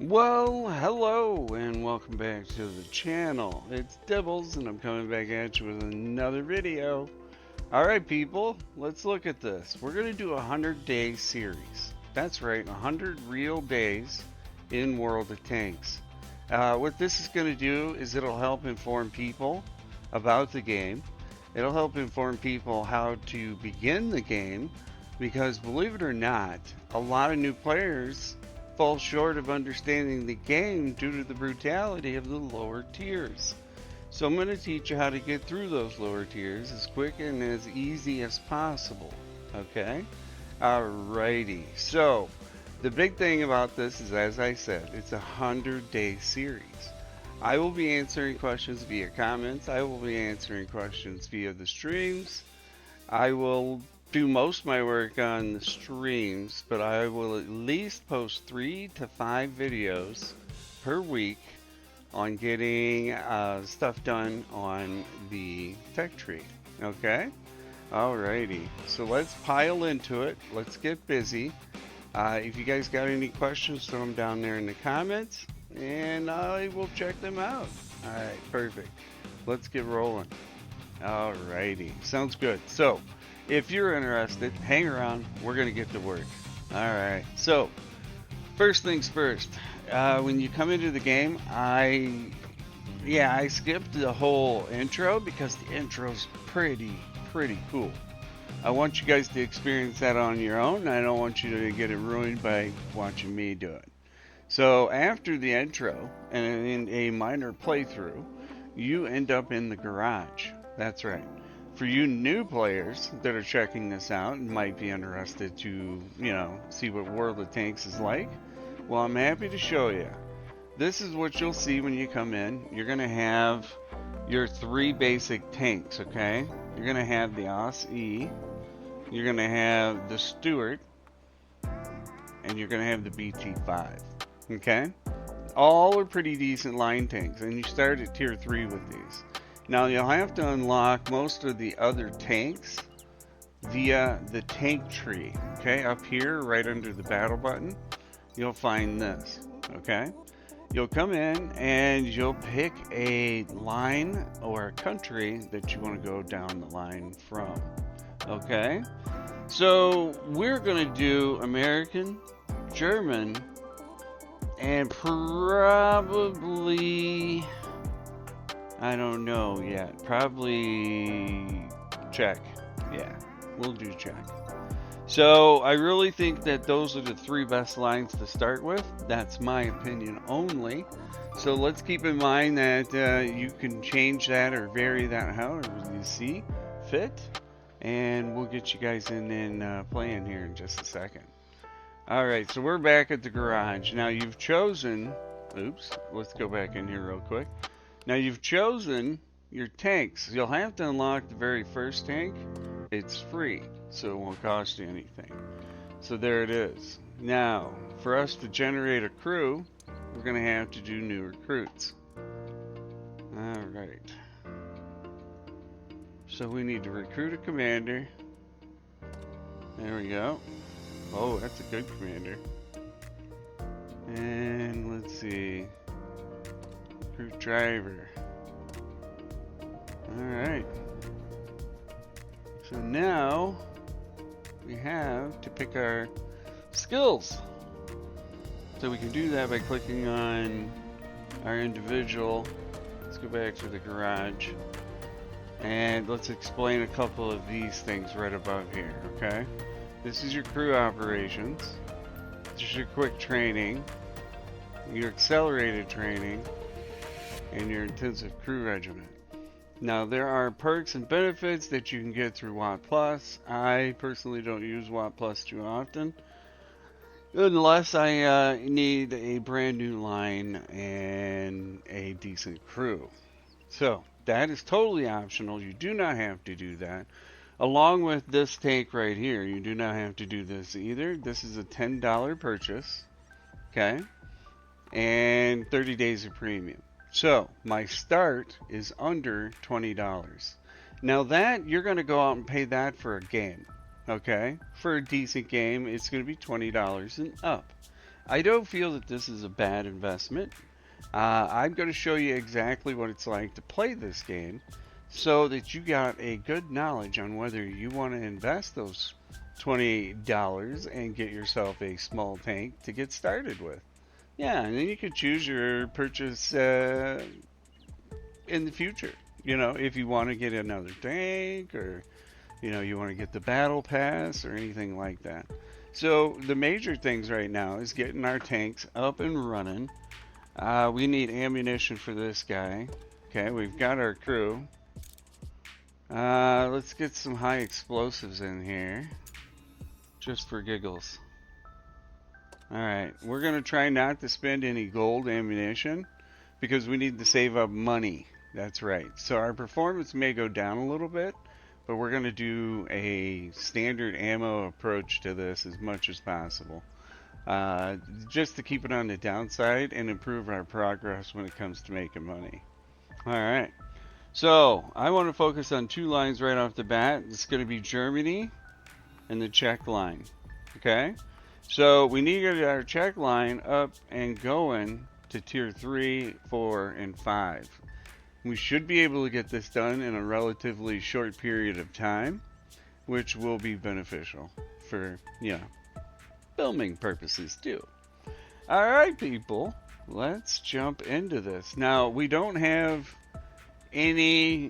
Well, hello and welcome back to the channel. It's Dibbles and I'm coming back at you with another video. Alright people, let's look at this. We're going to do a 100-day series. That's right, 100 real days in World of Tanks. What this is going to do is it'll help inform people about the game. It'll help inform people how to begin the game because believe it or not, a lot of new players fall short of understanding the game due to the brutality of the lower tiers. So I'm going to teach you how to get through those lower tiers as quick and as easy as possible. Okay? Alrighty. So the big thing about this is, as I said, it's a 100-day series. I will be answering questions via comments. I will be answering questions via the streams. I will do most of my work on the streams, but I will at least post 3 to 5 videos per week on getting stuff done on the tech tree. Okay? Alrighty. So let's pile into it. Let's get busy. If you guys got any questions, throw them down there in the comments, and I will check them out. Alright, perfect. Let's get rolling. Alrighty. Sounds good. So, if you're interested, hang around. We're going to get to work. Alright, so first things first. When you come into the game, I skipped the whole intro because the intro's pretty cool. I want you guys to experience that on your own. I don't want you to get it ruined by watching me do it. So after the intro and in a minor playthrough, you end up in the garage. That's right. For you new players that are checking this out and might be interested to, see what World of Tanks is like, well, I'm happy to show you. This is what you'll see when you come in. You're going to have your 3 basic tanks, okay? You're going to have the OS-E, you're going to have the Stuart, and you're going to have the BT-5, okay? All are pretty decent line tanks, and you start at tier 3 with these. Now you'll have to unlock most of the other tanks via the tank tree. Okay, up here right under the battle button, you'll find this. Okay, you'll come in and you'll pick a line or a country that you want to go down the line from. Okay, so we're going to do American, German, and probably, I don't know yet. Probably Czech. Yeah, we'll do Czech. So I really think that those are the 3 best lines to start with. That's my opinion only. So let's keep in mind that you can change that or vary that however you see fit. And we'll get you guys in and playing here in just a second. Alright, so we're back at the garage. Now you've chosen... Oops, let's go back in here real quick. Now you've chosen your tanks. You'll have to unlock the very first tank. It's free, so it won't cost you anything. So there it is. Now, for us to generate a crew, we're going to have to do new recruits. Alright. So we need to recruit a commander. There we go. Oh, that's a good commander. And let's see. Recruit driver. Alright. So now we have to pick our skills. So we can do that by clicking on our individual. Let's go back to the garage. And let's explain a couple of these things right above here, okay? This is your crew operations. This is your quick training, your accelerated training, and your intensive crew regiment. Now there are perks and benefits that you can get through Watt Plus. I personally don't use Watt Plus too often, unless I need a brand new line and a decent crew. So that is totally optional. You do not have to do that. Along with this tank right here, you do not have to do this either. This is a $10 purchase, okay, and 30 days of premium. So my start is under $20. Now that you're going to go out and pay that for a game, okay? For a decent game, it's going to be $20 and up. I don't feel that this is a bad investment. I'm going to show you exactly what it's like to play this game so that you got a good knowledge on whether you want to invest those $28 and get yourself a small tank to get started with. Yeah, and then you can choose your purchase in the future. You know, if you want to get another tank or, you know, you want to get the battle pass or anything like that. So the major things right now is getting our tanks up and running. We need ammunition for this guy. Okay, we've got our crew. Let's get some high explosives in here, just for giggles. Alright, we're going to try not to spend any gold ammunition because we need to save up money. That's right. So our performance may go down a little bit, but we're going to do a standard ammo approach to this as much as possible. Just to keep it on the downside and improve our progress when it comes to making money. Alright, so I want to focus on two lines right off the bat. It's going to be Germany and the Czech line. Okay? So we need to get our Czech line up and going to tier 3, 4, and 5. We should be able to get this done in a relatively short period of time, which will be beneficial for, you know, filming purposes too. Alright, people, let's jump into this. Now, we don't have any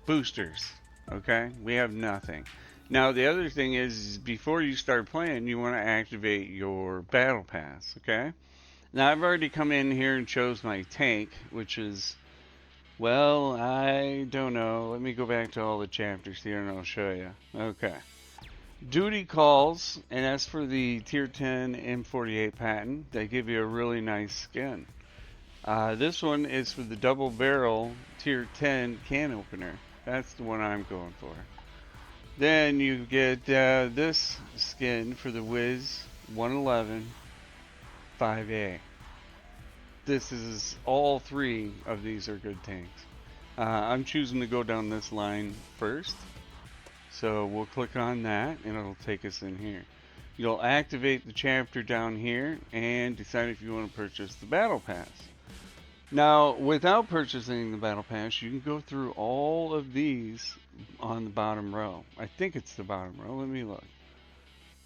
boosters, okay? We have nothing. Now, the other thing is before you start playing, you want to activate your battle pass, okay? Now, I've already come in here and chose my tank, which is, well, I don't know. Let me go back to all the chapters here and I'll show you. Okay. Duty calls, and as for the tier 10 M48 patent, they give you a really nice skin. This one is for the double barrel tier 10 can opener. That's the one I'm going for. Then you get this skin for the Wiz 111 5A. This is, all three of these are good tanks. I'm choosing to go down this line first. So we'll click on that and it'll take us in here. You'll activate the chapter down here and decide if you want to purchase the battle pass. Now, without purchasing the battle pass, you can go through all of these on the bottom row. I think it's the bottom row. Let me look.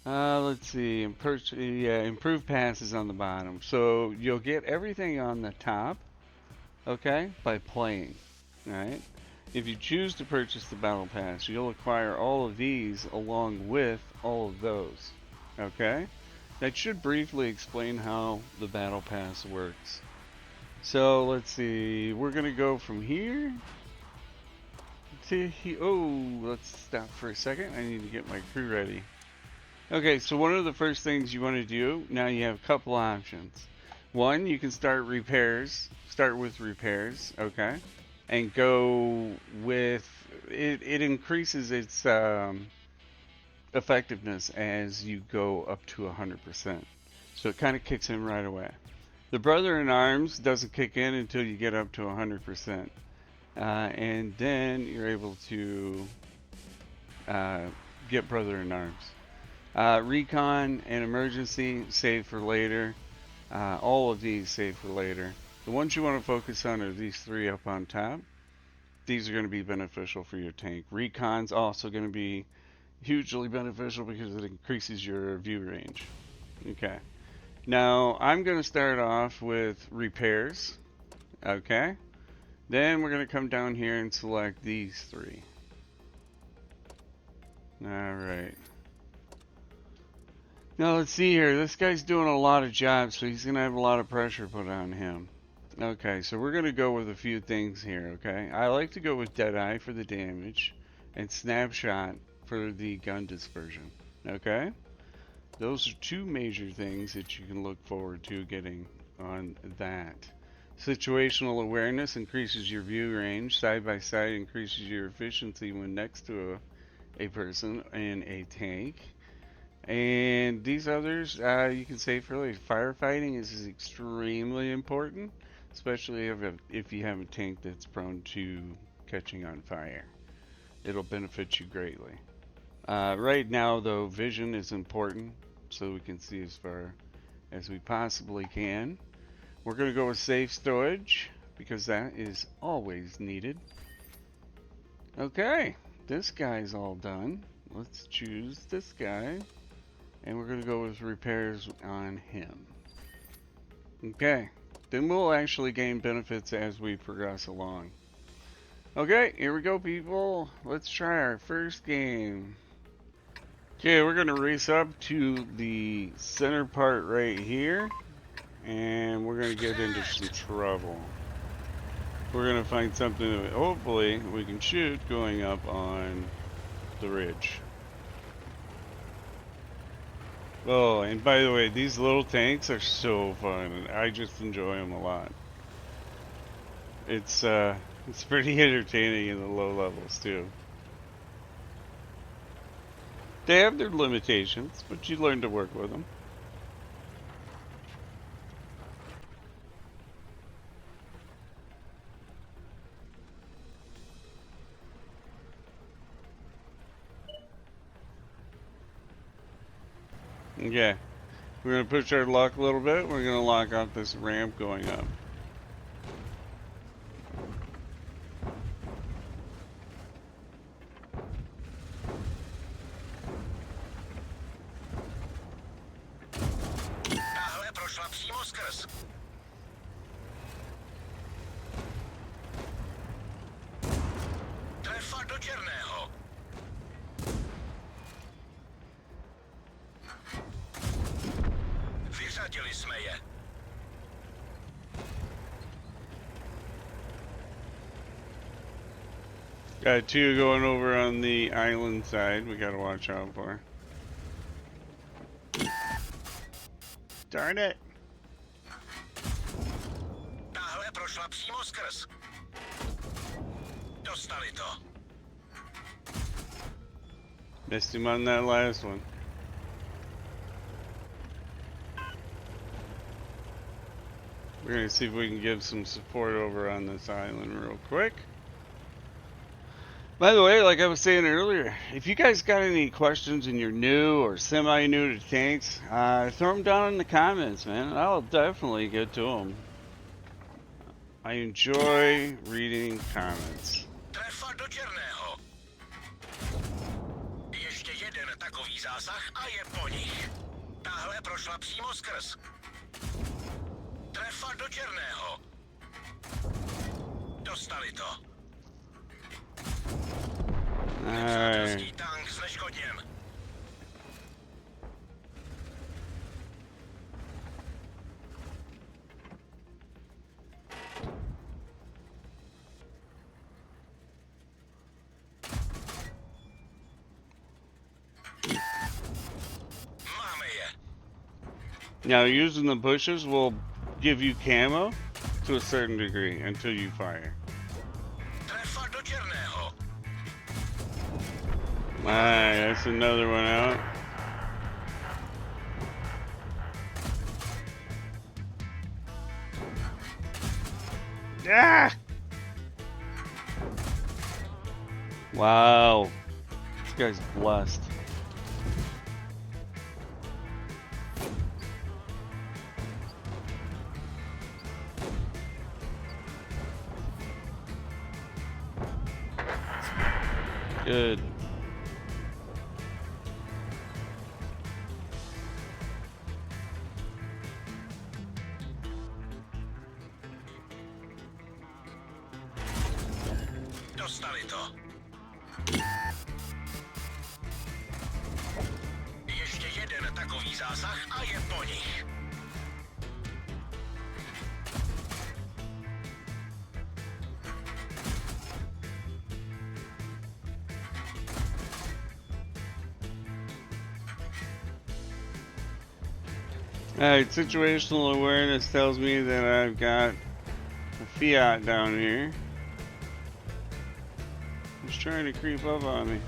Let's see. Improved passes on the bottom. So you'll get everything on the top, okay, by playing. Alright? If you choose to purchase the battle pass, you'll acquire all of these along with all of those. Okay? That should briefly explain how the battle pass works. So let's see, we're gonna go from here to here. Oh, let's stop for a second. I need to get my crew ready. Okay, so one of the first things you want to do, now you have a couple options. One, you can start with repairs, okay? And go with, it increases its effectiveness as you go up to 100%. So it kind of kicks in right away. The Brother in Arms doesn't kick in until you get up to 100%. And then you're able to get Brother in Arms. Recon and Emergency, save for later. All of these save for later. The ones you want to focus on are these three up on top. These are going to be beneficial for your tank. Recon's also going to be hugely beneficial because it increases your view range. Okay. Now, I'm going to start off with repairs. Okay. Then we're going to come down here and select these three. Alright. Now, let's see here. This guy's doing a lot of jobs, so he's going to have a lot of pressure put on him. Okay, so we're going to go with a few things here, okay? I like to go with Deadeye for the damage and Snapshot for the gun dispersion, okay? Those are two major things that you can look forward to getting on that. Situational awareness increases your view range. Side by side increases your efficiency when next to a person in a tank. And these others you can save for later. Firefighting is extremely important, especially if you have a tank that's prone to catching on fire. It'll benefit you greatly. Right now, though, vision is important, so we can see as far as we possibly can. We're going to go with safe storage because that is always needed. Okay, this guy's all done. Let's choose this guy, and we're going to go with repairs on him. Okay, then we'll actually gain benefits as we progress along. Okay, here we go, people. Let's try our first game. Okay, we're going to race up to the center part right here, and we're going to get into some trouble. We're going to find something that hopefully we can shoot going up on the ridge. Oh, and by the way, these little tanks are so fun, and I just enjoy them a lot. It's pretty entertaining in the low levels too. They have their limitations, but you learn to work with them. Okay, we're going to push our luck a little bit. We're going to lock off this ramp going up. Got two going over on the island side we gotta watch out for. Darn it! Tahle prošla přímo skrz. Dostali to. Missed him on that last one. We're gonna see if we can give some support over on this island real quick. By the way, like I was saying earlier, if you guys got any questions and you're new or semi-new to tanks, throw them down in the comments, man. I'll definitely get to them. I enjoy reading comments. Trefa do černého. Ještě jeden takový zásah a je po nich. Tahle prošla přímo skrz. Trefa do černého. Dostali to. Alright. Tank zneškodněn. Máme je. Now, using the bushes will give you camo to a certain degree until you fire. Trefa do černého. Alright, that's another one out. Ah! Wow. This guy's blessed. Good. Dostali to. Ještě jeden takový zásah a je po nich. Alright, situational awareness tells me that I've got a Fiat down here. He's trying to creep up on me.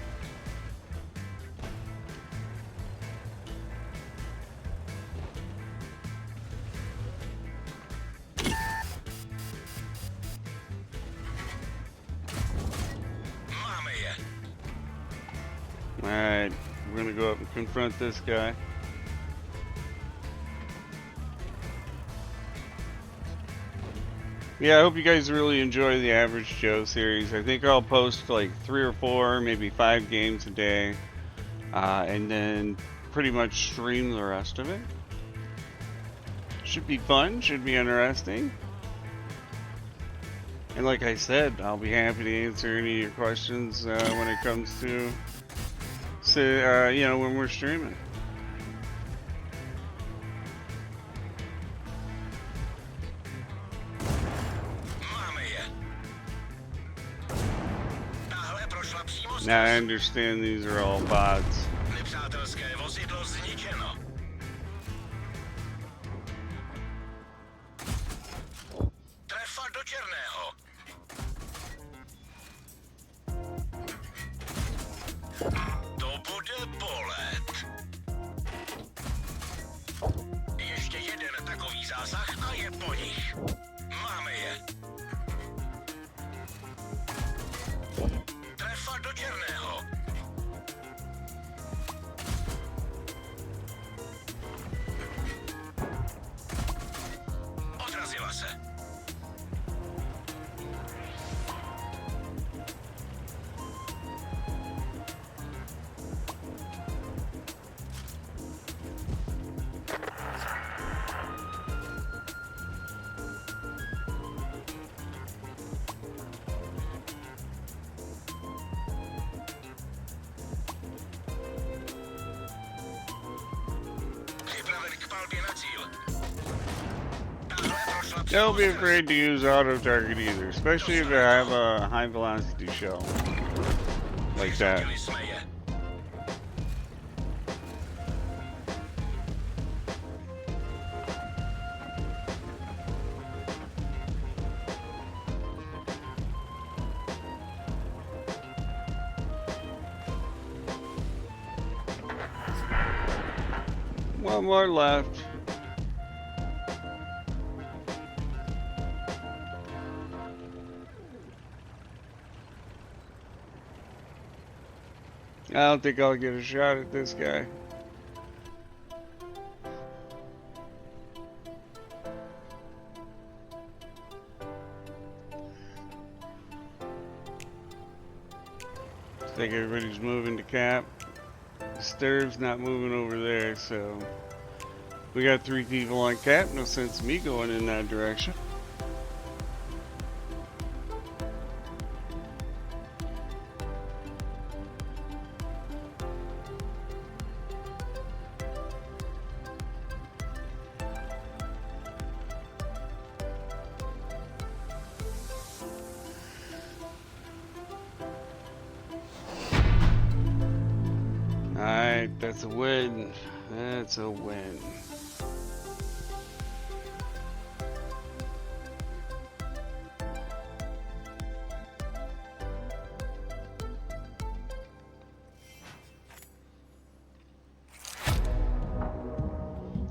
Máme je. Alright, we're gonna go up and confront this guy. Yeah, I hope you guys really enjoy the Average Joe series. I think I'll post like 3 or 4, maybe 5 games a day, and then pretty much stream the rest of it. Should be fun, should be interesting. And like I said, I'll be happy to answer any of your questions when it comes to, when we're streaming. Now I understand these are all bots. Nepřátelské vozidlo zničeno. Trefa do černého. To bude bolet. Ještě jeden takový zásah a je po nich. Máme je. Trefa do černého. Odrazila se. Don't be afraid to use auto target either, especially if I have a high velocity shell like that. One more left. I don't think I'll get a shot at this guy. I think everybody's moving to cap. Stir's not moving over there, so we got 3 people on cap. No sense me going in that direction. Alright, that's a win. That's a win.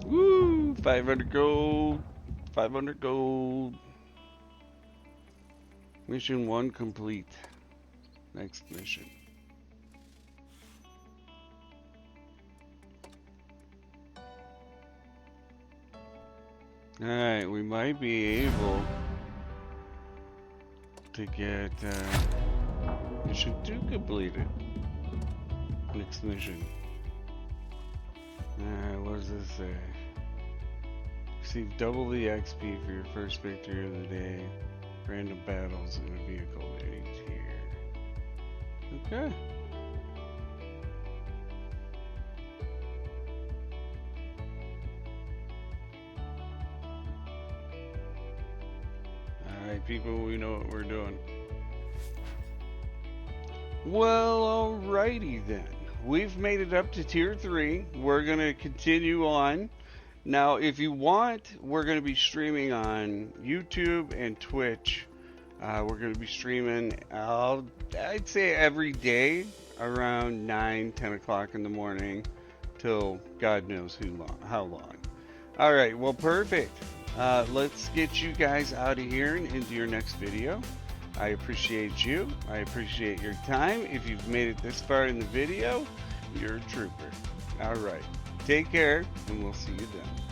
Woo! 500 gold. 500 gold. Mission 1 complete. Next mission. Alright, we might be able to get mission 2 completed. Next mission. Alright, what does this say? Receive double the XP for your first victory of the day. Random battles in a vehicle at each tier. Okay. Alright people, we know what we're doing. Well, alrighty then. We've made it up to tier 3. We're going to continue on. Now, if you want, we're going to be streaming on YouTube and Twitch. We're going to be streaming, I'd say every day around 9, 10 o'clock in the morning till God knows how long. Alright, well, perfect. Let's get you guys out of here and into your next video. I appreciate you. I appreciate your time. If you've made it this far in the video, you're a trooper. Alright, take care, and we'll see you then.